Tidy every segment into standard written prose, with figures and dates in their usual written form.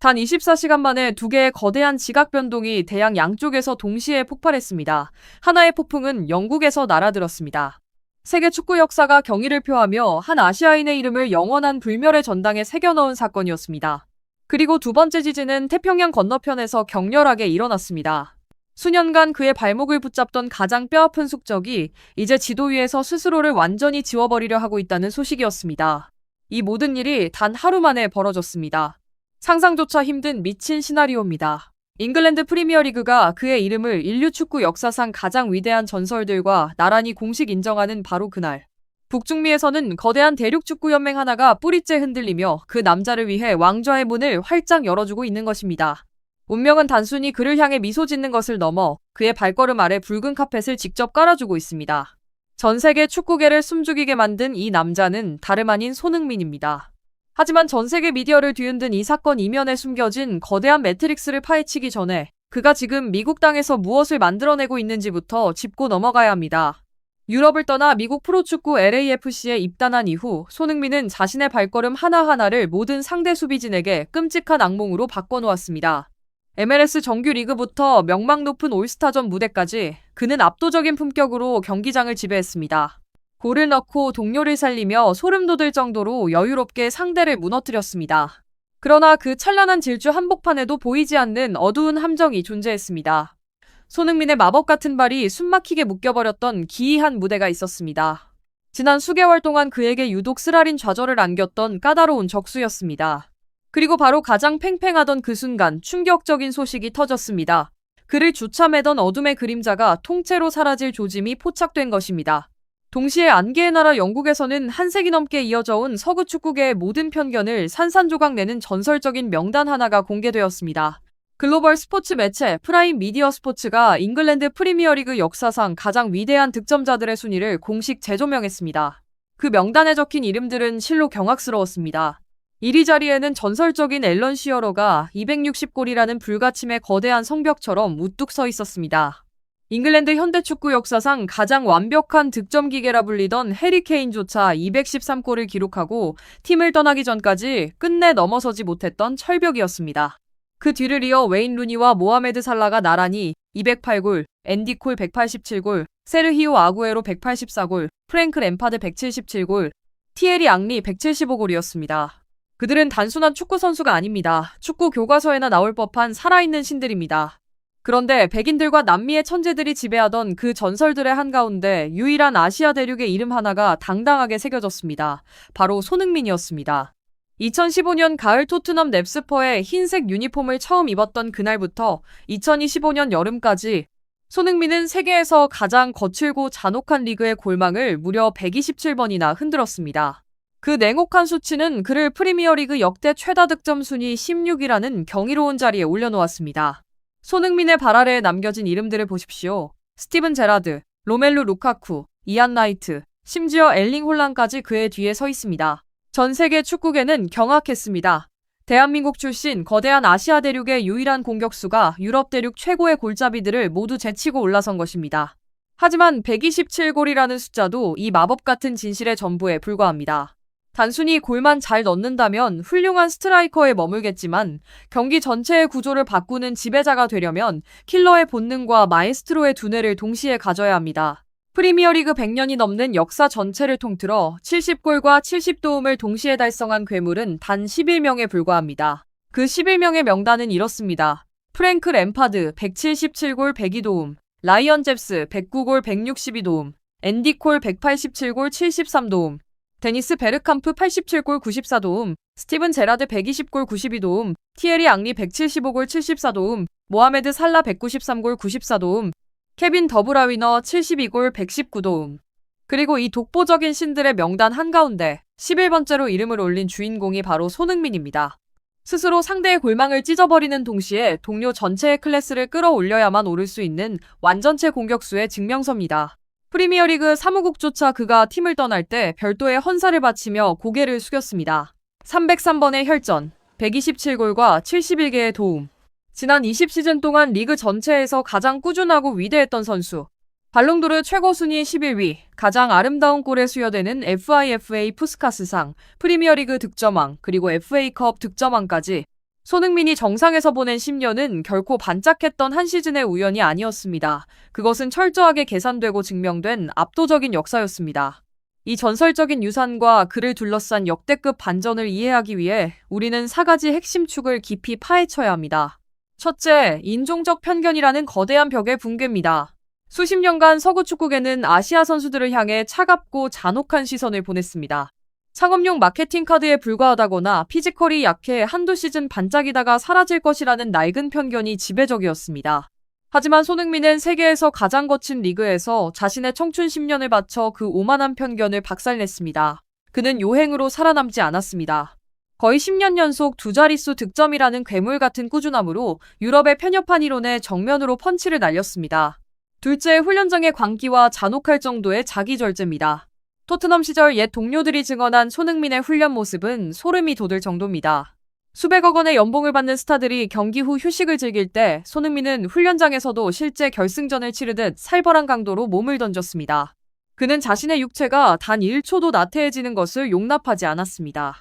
단 24시간 만에 두 개의 거대한 지각 변동이 대양 양쪽에서 동시에 폭발했습니다. 하나의 폭풍은 영국에서 날아들었습니다. 세계 축구 역사가 경의를 표하며 한 아시아인의 이름을 영원한 불멸의 전당에 새겨넣은 사건이었습니다. 그리고 두 번째 지진은 태평양 건너편에서 격렬하게 일어났습니다. 수년간 그의 발목을 붙잡던 가장 뼈아픈 숙적이 이제 지도 위에서 스스로를 완전히 지워버리려 하고 있다는 소식이었습니다. 이 모든 일이 단 하루 만에 벌어졌습니다. 상상조차 힘든 미친 시나리오입니다. 잉글랜드 프리미어리그가 그의 이름을 인류 축구 역사상 가장 위대한 전설들과 나란히 공식 인정하는 바로 그날. 북중미에서는 거대한 대륙축구연맹 하나가 뿌리째 흔들리며 그 남자를 위해 왕좌의 문을 활짝 열어주고 있는 것입니다. 운명은 단순히 그를 향해 미소 짓는 것을 넘어 그의 발걸음 아래 붉은 카펫을 직접 깔아주고 있습니다. 전 세계 축구계를 숨죽이게 만든 이 남자는 다름 아닌 손흥민입니다. 하지만 전 세계 미디어를 뒤흔든 이 사건 이면에 숨겨진 거대한 매트릭스를 파헤치기 전에 그가 지금 미국 땅에서 무엇을 만들어내고 있는지부터 짚고 넘어가야 합니다. 유럽을 떠나 미국 프로축구 LAFC에 입단한 이후 손흥민은 자신의 발걸음 하나하나를 모든 상대 수비진에게 끔찍한 악몽으로 바꿔놓았습니다. MLS 정규 리그부터 명망 높은 올스타전 무대까지 그는 압도적인 품격으로 경기장을 지배했습니다. 골을 넣고 동료를 살리며 소름 돋을 정도로 여유롭게 상대를 무너뜨렸습니다. 그러나 그 찬란한 질주 한복판에도 보이지 않는 어두운 함정이 존재했습니다. 손흥민의 마법 같은 발이 숨막히게 묶여버렸던 기이한 무대가 있었습니다. 지난 수개월 동안 그에게 유독 쓰라린 좌절을 안겼던 까다로운 적수였습니다. 그리고 바로 가장 팽팽하던 그 순간 충격적인 소식이 터졌습니다. 그를 주참매던 어둠의 그림자가 통째로 사라질 조짐이 포착된 것입니다. 동시에 안개의 나라 영국에서는 한 세기 넘게 이어져 온 서구 축구계의 모든 편견을 산산조각 내는 전설적인 명단 하나가 공개되었습니다. 글로벌 스포츠 매체 프라임 미디어 스포츠가 잉글랜드 프리미어리그 역사상 가장 위대한 득점자들의 순위를 공식 재조명했습니다. 그 명단에 적힌 이름들은 실로 경악스러웠습니다. 1위 자리에는 전설적인 앨런 시어러가 260골이라는 불가침의 거대한 성벽처럼 우뚝 서 있었습니다. 잉글랜드 현대축구 역사상 가장 완벽한 득점 기계라 불리던 해리 케인조차 213골을 기록하고 팀을 떠나기 전까지 끝내 넘어서지 못했던 철벽이었습니다. 그 뒤를 이어 웨인 루니와 모하메드 살라가 나란히 208골, 앤디 콜 187골, 세르히오 아구에로 184골, 프랭크 램파드 177골, 티에리 앙리 175골이었습니다. 그들은 단순한 축구 선수가 아닙니다. 축구 교과서에나 나올 법한 살아있는 신들입니다. 그런데 백인들과 남미의 천재들이 지배하던 그 전설들의 한가운데 유일한 아시아 대륙의 이름 하나가 당당하게 새겨졌습니다. 바로 손흥민이었습니다. 2015년 가을 토트넘 넵스퍼의 흰색 유니폼을 처음 입었던 그날부터 2025년 여름까지 손흥민은 세계에서 가장 거칠고 잔혹한 리그의 골망을 무려 127번이나 흔들었습니다. 그 냉혹한 수치는 그를 프리미어리그 역대 최다 득점 순위 16위라는 경이로운 자리에 올려놓았습니다. 손흥민의 발 아래에 남겨진 이름들을 보십시오. 스티븐 제라드, 로멜루 루카쿠, 이안 라이트, 심지어 엘링 홀란까지 그의 뒤에 서 있습니다. 전 세계 축구계는 경악했습니다. 대한민국 출신 거대한 아시아 대륙의 유일한 공격수가 유럽 대륙 최고의 골잡이들을 모두 제치고 올라선 것입니다. 하지만 127골이라는 숫자도 이 마법 같은 진실의 전부에 불과합니다. 단순히 골만 잘 넣는다면 훌륭한 스트라이커에 머물겠지만 경기 전체의 구조를 바꾸는 지배자가 되려면 킬러의 본능과 마에스트로의 두뇌를 동시에 가져야 합니다. 프리미어리그 100년이 넘는 역사 전체를 통틀어 70골과 70도움을 동시에 달성한 괴물은 단 11명에 불과합니다. 그 11명의 명단은 이렇습니다. 프랭크 램파드 177골 102도움, 라이언 잽스 109골 162도움, 앤디 콜 187골 73도움, 데니스 베르캄프 87골 94도움, 스티븐 제라드 120골 92도움, 티에리 앙리 175골 74도움, 모하메드 살라 193골 94도움, 케빈 더브라위너 72골 119도움. 그리고 이 독보적인 신들의 명단 한가운데 11번째로 이름을 올린 주인공이 바로 손흥민입니다. 스스로 상대의 골망을 찢어버리는 동시에 동료 전체의 클래스를 끌어올려야만 오를 수 있는 완전체 공격수의 증명서입니다. 프리미어리그 사무국조차 그가 팀을 떠날 때 별도의 헌사를 바치며 고개를 숙였습니다. 303번의 혈전, 127골과 71개의 도움. 지난 20시즌 동안 리그 전체에서 가장 꾸준하고 위대했던 선수. 발롱도르 최고 순위 11위, 가장 아름다운 골에 수여되는 FIFA 푸스카스상, 프리미어리그 득점왕, 그리고 FA컵 득점왕까지 손흥민이 정상에서 보낸 10년은 결코 반짝했던 한 시즌의 우연이 아니었습니다. 그것은 철저하게 계산되고 증명된 압도적인 역사였습니다. 이 전설적인 유산과 그를 둘러싼 역대급 반전을 이해하기 위해 우리는 4가지 핵심 축을 깊이 파헤쳐야 합니다. 첫째, 인종적 편견이라는 거대한 벽의 붕괴입니다. 수십 년간 서구 축구계는 아시아 선수들을 향해 차갑고 잔혹한 시선을 보냈습니다. 상업용 마케팅 카드에 불과하다거나 피지컬이 약해 한두 시즌 반짝이다가 사라질 것이라는 낡은 편견이 지배적이었습니다. 하지만 손흥민은 세계에서 가장 거친 리그에서 자신의 청춘 10년을 바쳐 그 오만한 편견을 박살냈습니다. 그는 요행으로 살아남지 않았습니다. 거의 10년 연속 두 자릿수 득점이라는 괴물 같은 꾸준함으로 유럽의 편협한 이론에 정면으로 펀치를 날렸습니다. 둘째, 훈련장의 광기와 잔혹할 정도의 자기 절제입니다. 토트넘 시절 옛 동료들이 증언한 손흥민의 훈련 모습은 소름이 돋을 정도입니다. 수백억 원의 연봉을 받는 스타들이 경기 후 휴식을 즐길 때 손흥민은 훈련장에서도 실제 결승전을 치르듯 살벌한 강도로 몸을 던졌습니다. 그는 자신의 육체가 단 1초도 나태해지는 것을 용납하지 않았습니다.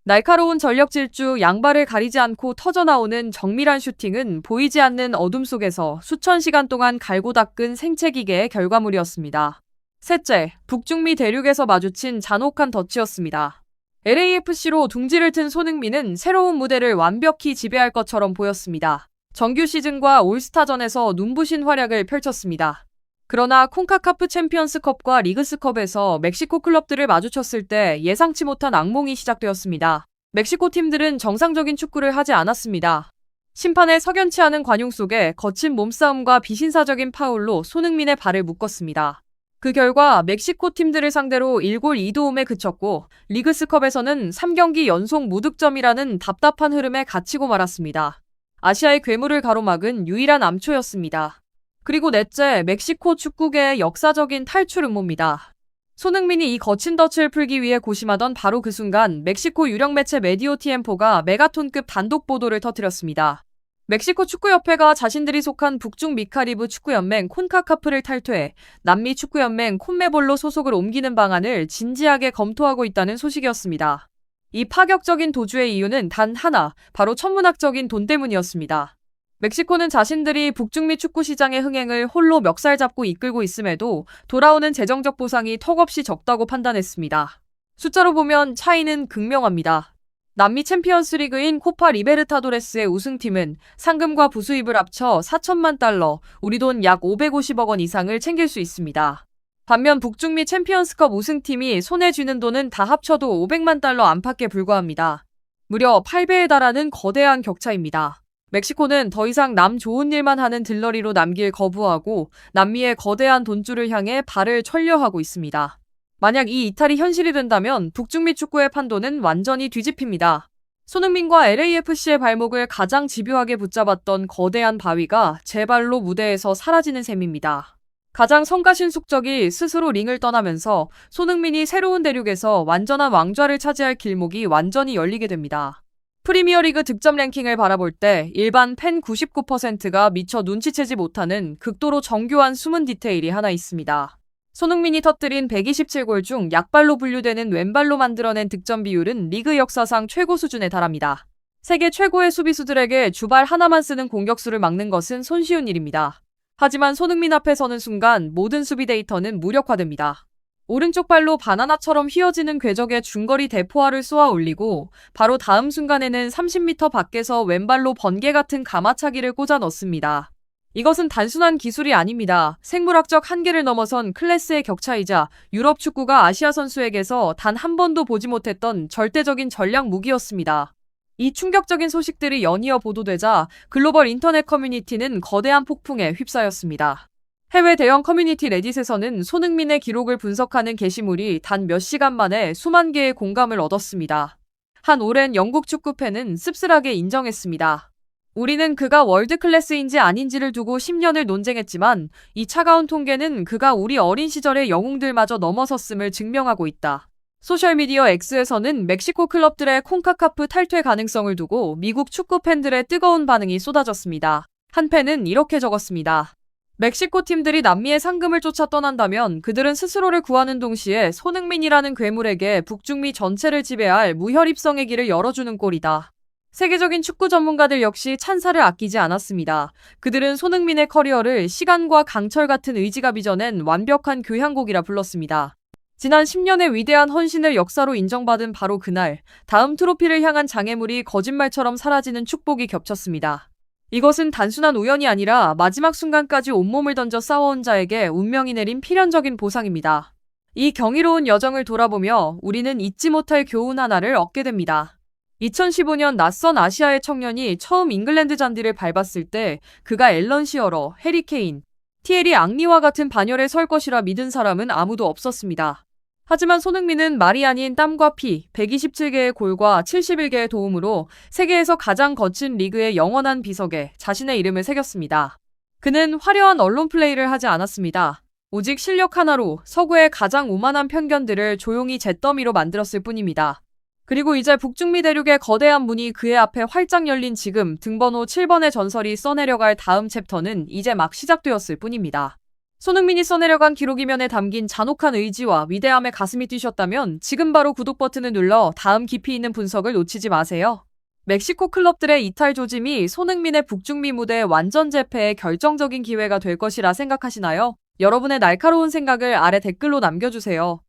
날카로운 전력 질주, 양발을 가리지 않고 터져나오는 정밀한 슈팅은 보이지 않는 어둠 속에서 수천 시간 동안 갈고 닦은 생체기계의 결과물이었습니다. 셋째, 북중미 대륙에서 마주친 잔혹한 덫이었습니다. LAFC로 둥지를 튼 손흥민은 새로운 무대를 완벽히 지배할 것처럼 보였습니다. 정규 시즌과 올스타전에서 눈부신 활약을 펼쳤습니다. 그러나 콘카카프 챔피언스컵과 리그스컵에서 멕시코 클럽들을 마주쳤을 때 예상치 못한 악몽이 시작되었습니다. 멕시코 팀들은 정상적인 축구를 하지 않았습니다. 심판의 석연치 않은 관용 속에 거친 몸싸움과 비신사적인 파울로 손흥민의 발을 묶었습니다. 그 결과 멕시코 팀들을 상대로 1골 2도움에 그쳤고 리그스컵에서는 3경기 연속 무득점이라는 답답한 흐름에 갇히고 말았습니다. 아시아의 괴물을 가로막은 유일한 암초였습니다. 그리고 넷째, 멕시코 축구계의 역사적인 탈출 음모입니다. 손흥민이 이 거친 덫을 풀기 위해 고심하던 바로 그 순간 멕시코 유력 매체 메디오 티엠포가 메가톤급 단독 보도를 터뜨렸습니다. 멕시코 축구협회가 자신들이 속한 북중 미카리브 축구연맹 콘카카프를 탈퇴해 남미 축구연맹 콘메볼로 소속을 옮기는 방안을 진지하게 검토하고 있다는 소식이었습니다. 이 파격적인 도주의 이유는 단 하나, 바로 천문학적인 돈 때문이었습니다. 멕시코는 자신들이 북중미 축구 시장의 흥행을 홀로 멱살 잡고 이끌고 있음에도 돌아오는 재정적 보상이 턱없이 적다고 판단했습니다. 숫자로 보면 차이는 극명합니다. 남미 챔피언스 리그인 코파 리베르타도레스의 우승팀은 상금과 부수입을 합쳐 4천만 달러, 우리 돈 약 550억 원 이상을 챙길 수 있습니다. 반면 북중미 챔피언스컵 우승팀이 손에 쥐는 돈은 다 합쳐도 500만 달러 안팎에 불과합니다. 무려 8배에 달하는 거대한 격차입니다. 멕시코는 더 이상 남 좋은 일만 하는 들러리로 남길 거부하고 남미의 거대한 돈줄을 향해 발을 철려하고 있습니다. 만약 이 이탈이 현실이 된다면 북중미 축구의 판도는 완전히 뒤집힙니다. 손흥민과 LAFC의 발목을 가장 집요하게 붙잡았던 거대한 바위가 제 발로 무대에서 사라지는 셈입니다. 가장 성가신숙적이 스스로 링을 떠나면서 손흥민이 새로운 대륙에서 완전한 왕좌를 차지할 길목이 완전히 열리게 됩니다. 프리미어리그 득점 랭킹을 바라볼 때 일반 팬 99%가 미처 눈치채지 못하는 극도로 정교한 숨은 디테일이 하나 있습니다. 손흥민이 터뜨린 127골 중 약발로 분류되는 왼발로 만들어낸 득점 비율은 리그 역사상 최고 수준에 달합니다. 세계 최고의 수비수들에게 주발 하나만 쓰는 공격수를 막는 것은 손쉬운 일입니다. 하지만 손흥민 앞에 서는 순간 모든 수비 데이터는 무력화됩니다. 오른쪽 발로 바나나처럼 휘어지는 궤적에 중거리 대포화를 쏘아 올리고 바로 다음 순간에는 30m 밖에서 왼발로 번개 같은 가마차기를 꽂아 넣습니다. 이것은 단순한 기술이 아닙니다. 생물학적 한계를 넘어선 클래스의 격차이자 유럽 축구가 아시아 선수에게서 단 한 번도 보지 못했던 절대적인 전략 무기였습니다. 이 충격적인 소식들이 연이어 보도되자 글로벌 인터넷 커뮤니티는 거대한 폭풍에 휩싸였습니다. 해외 대형 커뮤니티 레딧에서는 손흥민의 기록을 분석하는 게시물이 단 몇 시간 만에 수만 개의 공감을 얻었습니다. 한 오랜 영국 축구팬은 씁쓸하게 인정했습니다. 우리는 그가 월드클래스인지 아닌지를 두고 10년을 논쟁했지만 이 차가운 통계는 그가 우리 어린 시절의 영웅들마저 넘어섰음을 증명하고 있다. 소셜미디어 X에서는 멕시코 클럽들의 콘카카프 탈퇴 가능성을 두고 미국 축구 팬들의 뜨거운 반응이 쏟아졌습니다. 한 팬은 이렇게 적었습니다. 멕시코 팀들이 남미의 상금을 쫓아 떠난다면 그들은 스스로를 구하는 동시에 손흥민이라는 괴물에게 북중미 전체를 지배할 무혈입성의 길을 열어주는 꼴이다. 세계적인 축구 전문가들 역시 찬사를 아끼지 않았습니다. 그들은 손흥민의 커리어를 시간과 강철 같은 의지가 빚어낸 완벽한 교향곡이라 불렀습니다. 지난 10년의 위대한 헌신을 역사로 인정받은 바로 그날, 다음 트로피를 향한 장애물이 거짓말처럼 사라지는 축복이 겹쳤습니다. 이것은 단순한 우연이 아니라 마지막 순간까지 온몸을 던져 싸워온 자에게 운명이 내린 필연적인 보상입니다. 이 경이로운 여정을 돌아보며 우리는 잊지 못할 교훈 하나를 얻게 됩니다. 2015년 낯선 아시아의 청년이 처음 잉글랜드 잔디를 밟았을 때 그가 앨런 시어러, 해리 케인, 티에리 앙리와 같은 반열에 설 것이라 믿은 사람은 아무도 없었습니다. 하지만 손흥민은 말이 아닌 땀과 피, 127개의 골과 71개의 도움으로 세계에서 가장 거친 리그의 영원한 비석에 자신의 이름을 새겼습니다. 그는 화려한 언론 플레이를 하지 않았습니다. 오직 실력 하나로 서구의 가장 오만한 편견들을 조용히 잿더미로 만들었을 뿐입니다. 그리고 이제 북중미 대륙의 거대한 문이 그의 앞에 활짝 열린 지금 등번호 7번의 전설이 써내려갈 다음 챕터는 이제 막 시작되었을 뿐입니다. 손흥민이 써내려간 기록이면에 담긴 잔혹한 의지와 위대함에 가슴이 뛰셨다면 지금 바로 구독 버튼을 눌러 다음 깊이 있는 분석을 놓치지 마세요. 멕시코 클럽들의 이탈 조짐이 손흥민의 북중미 무대 완전 재패의 결정적인 기회가 될 것이라 생각하시나요? 여러분의 날카로운 생각을 아래 댓글로 남겨주세요.